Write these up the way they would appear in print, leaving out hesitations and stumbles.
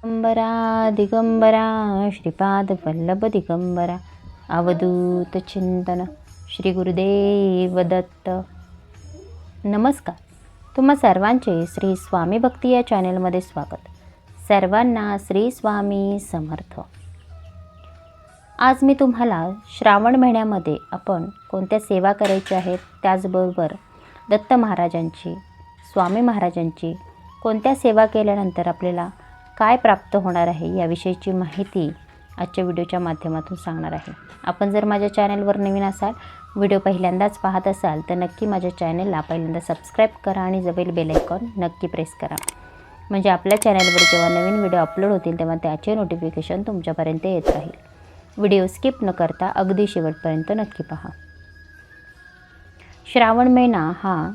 दिगंबरा दिगंबरा श्रीपाद वल्लभ दिगंबरा अवधूत चिंतन श्री गुरुदेव दत्त. नमस्कार. तुम्हा सर्वांचे श्री स्वामी भक्ती या चॅनलमध्ये स्वागत. सर्वांना श्री स्वामी समर्थ. आज मी तुम्हाला श्रावण महिन्यामध्ये आपण कोणत्या सेवा करायच्या आहेत, त्याचबरोबर दत्त महाराजांची, स्वामी महाराजांची कोणत्या सेवा केल्यानंतर आपल्याला काय प्राप्त होणार आहे याविषयीची माहिती आजच्या व्हिडिओच्या माध्यमातून सांगणार आहे. आपण जर माझ्या चॅनलवर नवीन असाल, व्हिडिओ पहिल्यांदाच पाहत असाल तर नक्की माझ्या चॅनलला पहिल्यांदा सबस्क्राईब करा आणि जवळील बेल आयकॉन नक्की प्रेस करा. म्हणजे आपल्या चॅनलवर जेव्हा नवीन व्हिडिओ अपलोड होतील तेव्हा त्याचे नोटिफिकेशन तुमच्यापर्यंत येत राहील. व्हिडिओ स्किप न करता अगदी शेवटपर्यंत नक्की पहा. श्रावण महिना हा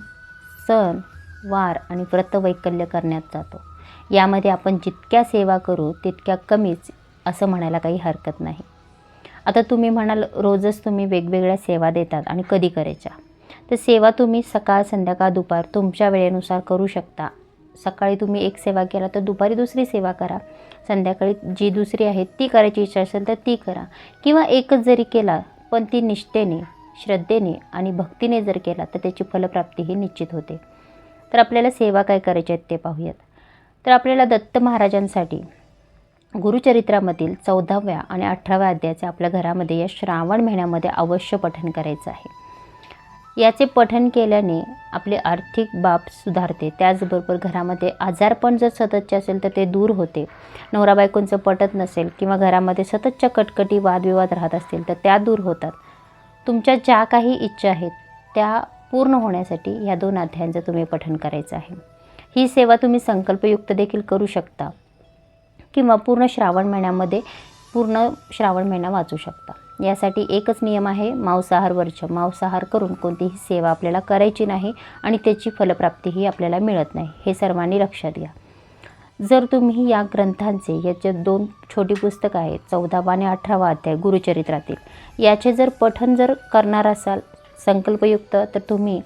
सण, वार आणि व्रतवैकल्य करण्यात जातो. यामध्ये आपण जितक्या सेवा करू तितक्या कमीच असं म्हणायला काही हरकत नाही. आता तुम्ही म्हणाल रोजच तुम्ही वेगवेगळ्या सेवा देतात आणि कधी करायच्या, तर सेवा तुम्ही सकाळ, संध्याकाळ, दुपार तुमच्या वेळेनुसार करू शकता. सकाळी तुम्ही एक सेवा केला तर दुपारी दुसरी सेवा करा. संध्याकाळी जी दुसरी आहे ती करायची इच्छा असेल तर ती करा. किंवा एकच जरी केला पण ती निष्ठेने, श्रद्धेने आणि भक्तीने जर केला तर त्याची फलप्राप्तीही निश्चित होते. तर आपल्याला सेवा काय करायच्या आहेत ते पाहूयात. तर आपल्याला दत्त महाराजांसाठी गुरुचरित्रामधील 14व्या आणि 18व्या अध्यायाचे आपल्या घरामध्ये या श्रावण महिन्यामध्ये अवश्य पठण करायचं आहे. याचे पठण केल्याने आपले आर्थिक बाब सुधारते. त्याचबरोबर घरामध्ये आजारपण जर सततचे असेल तर ते दूर होते. नवरा बायकोंचं पटत नसेल किंवा घरामध्ये सततच्या कटकटी, वादविवाद राहत असतील तर त्या दूर होतात. तुमच्या ज्या काही इच्छा आहेत त्या पूर्ण होण्यासाठी या 2 अध्यायांचं तुम्ही पठण करायचं आहे. ही सेवा तुम्ही संकल्पयुक्त देखील करू शकता किंवा पूर्ण श्रावण महिन्यामध्ये पूर्ण श्रावण महिना वाचू शकता. यासाठी एकच नियम आहे, मांसाहार वर्ज. मांसाहार करून कोणतीही सेवा आपल्याला करायची नाही आणि त्याची फलप्राप्तीही आपल्याला मिळत नाही, हे सर्वांनी लक्षात घ्या. जर तुम्ही या ग्रंथांचे, याचे 2 छोटी पुस्तकं आहेत, 14वा आणि 18वा अध्याय गुरुचरित्रातील, याचे जर पठण जर करणार असाल संकल्पयुक्त तर तुम्ही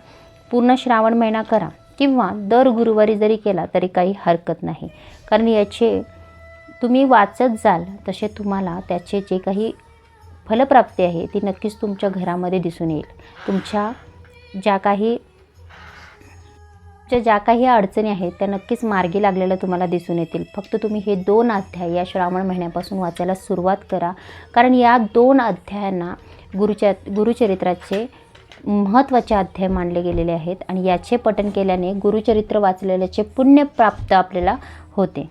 पूर्ण श्रावण महिना करा किंवा दर गुरुवारी जरी केला तरी काही हरकत नाही. कारण याचे तुम्ही वाचत जाल तसे तुम्हाला त्याचे जे काही फलप्राप्ती आहे ती नक्कीच तुमच्या घरामध्ये दिसून येईल. तुमच्या ज्या काही अडचणी आहेत त्या नक्कीच मार्गी लागलेल्या तुम्हाला दिसून येतील. फक्त तुम्ही हे 2 अध्याय या श्रावण महिन्यापासून वाचायला सुरुवात करा. कारण या 2 अध्यायांना गुरुचरित्राचे महत्त्वाचे अध्याय मानले गेलेले आहेत आणि याचे पठण केल्याने गुरुचरित्र वाचलेल्याचे पुण्य प्राप्त आपल्याला होते.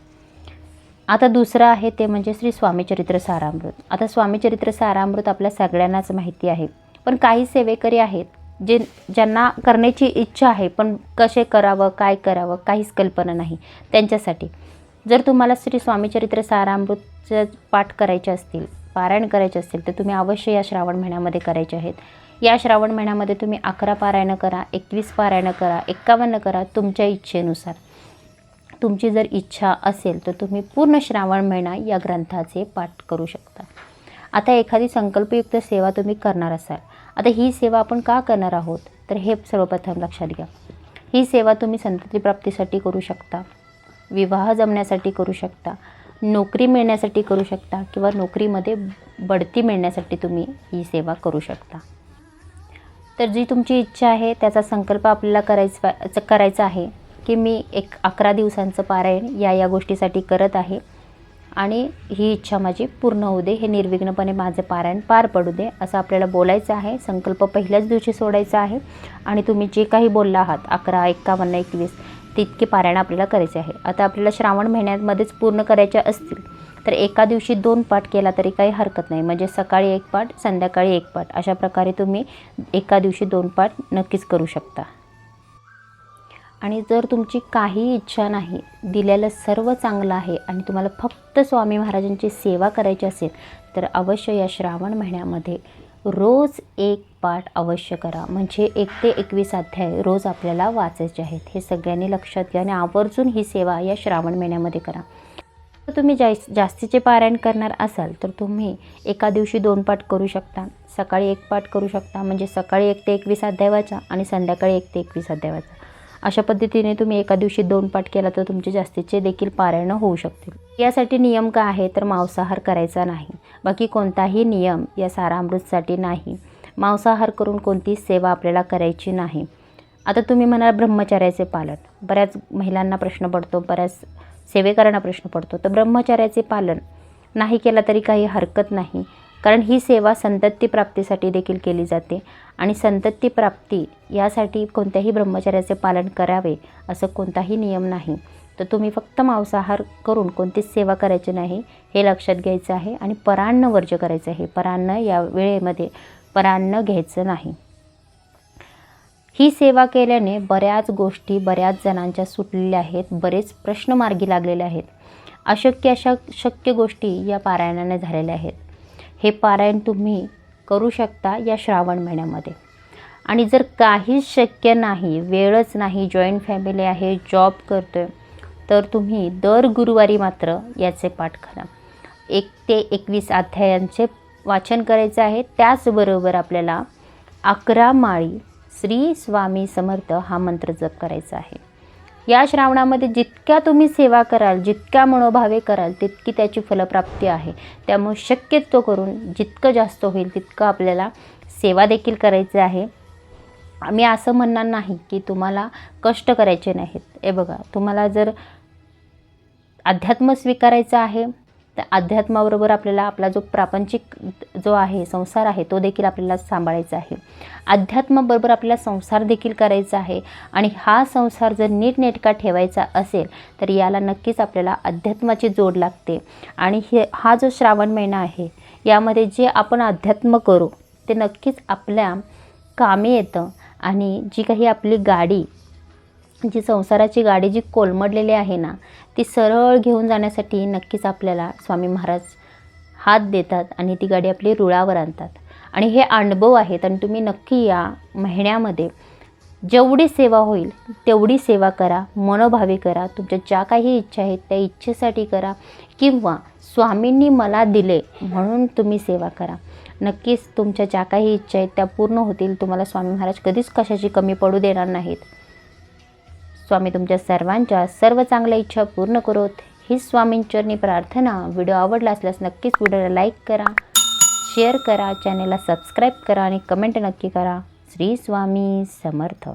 आता दुसरं आहे ते म्हणजे श्री स्वामीचरित्र सारामृत. आता स्वामीचरित्र सारामृत आपल्या सगळ्यांनाच माहिती आहे, पण काही सेवेकरी आहेत ज्यांना करण्याची इच्छा आहे पण कसे करावं, काय करावं काहीच कल्पना नाही. त्यांच्यासाठी जर तुम्हाला श्री स्वामीचरित्र सारामृतचं पाठ करायचे असतील, पारायण करायचे असतील तर तुम्ही अवश्य या श्रावण महिन्यामध्ये करायचे आहेत. या श्रावण महिन्यामध्ये तुम्ही 11 पारायणं करा, 21 पारायणं करा, 51 करा, तुमच्या इच्छेनुसार. तुमची जर इच्छा असेल तर तुम्ही पूर्ण श्रावण महिना या ग्रंथाचे पाठ करू शकता. आता एखादी संकल्पयुक्त सेवा तुम्ही करणार असाल, आता ही सेवा आपण का करणार आहोत तर हे सर्वप्रथम लक्षात घ्या. ही सेवा तुम्ही संतती प्राप्तीसाठी करू शकता, विवाह जमण्यासाठी करू शकता, नोकरी मिळण्यासाठी करू शकता किंवा नोकरीमध्ये बढती मिळण्यासाठी तुम्ही ही सेवा करू शकता. तर जी तुमची इच्छा आहे त्याचा संकल्प आपल्याला करायचा आहे की मी 11 दिवसांचं पारायण या गोष्टीसाठी करत आहे आणि ही इच्छा माझी पूर्ण होऊ दे, हे निर्विघ्नपणे माझे पारायण पार पडू दे असं आपल्याला बोलायचं आहे. संकल्प पहिल्याच दिवशी सोडायचा आहे आणि तुम्ही जे काही बोलला आहात 11, 51, 21 तितके पारायण आपल्याला करायचे आहे. आता आपल्याला श्रावण महिन्यामध्येच पूर्ण करायचे असतील तर एका दिवशी 2 पाठ केला तरी काही हरकत नाही. म्हणजे सकाळी 1 पाठ, संध्याकाळी 1 पाठ, अशा प्रकारे तुम्ही एका दिवशी 2 पाठ नक्कीच करू शकता. आणि जर तुमची काही इच्छा नाही, दिलेलं सर्व चांगलं आहे आणि तुम्हाला फक्त स्वामी महाराजांची सेवा करायची असेल तर अवश्य या श्रावण महिन्यामध्ये रोज 1 पाठ अवश्य करा. म्हणजे 1 ते 21 अध्याय रोज आपल्याला वाचायचे आहेत. हे सगळ्यांनी लक्षात घ्या आणि आवर्जून ही सेवा या श्रावण महिन्यामध्ये करा. जर तुम्ही जास्तीचे पारायण करणार असाल तर तुम्ही एका दिवशी 2 पाठ करू शकता, सकाळी 1 पाठ करू शकता. म्हणजे सकाळी 1 ते 21 अध्याय वाचा आणि संध्याकाळी 1 ते 21 अध्याय वाचा. अशा पद्धतीने तुम्ही एका दिवशी 2 पाठ केला तर तुमचे जास्तीचे देखील पारायण होऊ शकतील। यासाठी नियम काय आहे तर मांसाहार करायचा नाही, बाकी कोणताही नियम या सारामृतसाठी नाही। मांसाहार करून कोणतीच सेवा आपल्याला करायची नाही। आता तुम्ही म्हणाल ब्रह्मचर्याचे पालन, बऱ्याच महिलांना प्रश्न पडतो, बऱ्याच सेवेकरांना प्रश्न पडतो, तर ब्रह्मचर्याचे पालन नाही केला तरी काही हरकत नाही, कारण ही सेवा संतती प्राप्तीसाठी देखील केली जाते आणि संतती प्राप्ती यासाठी कोणत्याही ब्रह्मचर्याचे पालन करावे असं कोणताही नियम नाही। तर तुम्ही फक्त मांसाहार करून कोणतीच सेवा करायची नाही हे लक्षात घ्यायचं आहे आणि परान्न वर्ज्य करायचं आहे। परान्न या वेळेमध्ये परान्न घ्यायचं नाही। ही सेवा केल्याने बऱ्याच गोष्टी बऱ्याच जणांच्या सुटलेल्या आहेत, बरेच प्रश्न मार्गी लागलेले आहेत। शक्य गोष्टी या पारायणाने झालेल्या आहेत। हे पारायण तुम्ही करू शकता या श्रावण महिन्यामध्ये। आणि जर काहीच शक्य नाही, वेळच नाही, जॉईंट फॅमिली आहे, जॉब करतोय, तर तुम्ही दर गुरुवारी मात्र याचे पाठ करा। 1 ते 21 अध्यायांचे वाचन करायचे आहे। त्याचबरोबर आपल्याला 11 माळी श्री स्वामी समर्थ हा मंत्र जप करायचा आहे। या श्रावणामध्ये जितक्या तुम्ही सेवा कराल, जितक्या मनोभावे कराल, तितकी त्याची फलप्राप्ती आहे। त्यामुळे शक्यतो करून जितकं जास्त होईल तितकं आपल्याला सेवा देखील करायची आहे। आम्ही असं म्हणणार नाही की तुम्हाला कष्ट करायचे नाहीत। हे बघा, तुम्हाला जर अध्यात्म स्वीकारायचं आहे तर अध्यात्माबरोबर आपल्याला आपला जो प्रापंचिक जो आहे संसार आहे तो देखील आपल्याला सांभाळायचा आहे। अध्यात्माबरोबर आपल्याला संसार देखील करायचा आहे आणि हा संसार जर नीटनेटका ठेवायचा असेल तर याला नक्कीच आपल्याला अध्यात्माची जोड लागते। आणि हा जो श्रावण महिना आहे यामध्ये जे आपण अध्यात्म करू ते नक्कीच आपल्या कामी येतं। आणि जी काही आपली गाडी, जी संसाराची गाडी जी कोलमडलेली आहे ना, ती सरळ घेऊन जाण्यासाठी नक्कीच आपल्याला स्वामी महाराज हात देतात आणि ती गाडी आपली रुळावर आणतात। आणि हे अनुभव आहेत आणि तुम्ही नक्की या महिन्यामध्ये जेवढी सेवा होईल तेवढी सेवा करा, मनोभावे करा। तुमच्या ज्या काही इच्छा आहेत त्या इच्छेसाठी करा किंवा स्वामींनी मला दिले म्हणून तुम्ही सेवा करा। नक्कीच तुमच्या ज्या काही इच्छा आहेत त्या पूर्ण होतील। तुम्हाला स्वामी महाराज कधीच कशाची कमी पडू देणार नाहीत। स्वामी तुमच्या सर्वांच्या सर्व चांगल्या इच्छा पूर्ण करोत ही स्वामींचरणी प्रार्थना। व्हिडिओ आवडला असल्यास नक्कीच व्हिडिओला लाईक करा, शेअर करा, चॅनलला सबस्क्राईब करा आणि कमेंट नक्की करा। श्री स्वामी समर्थ।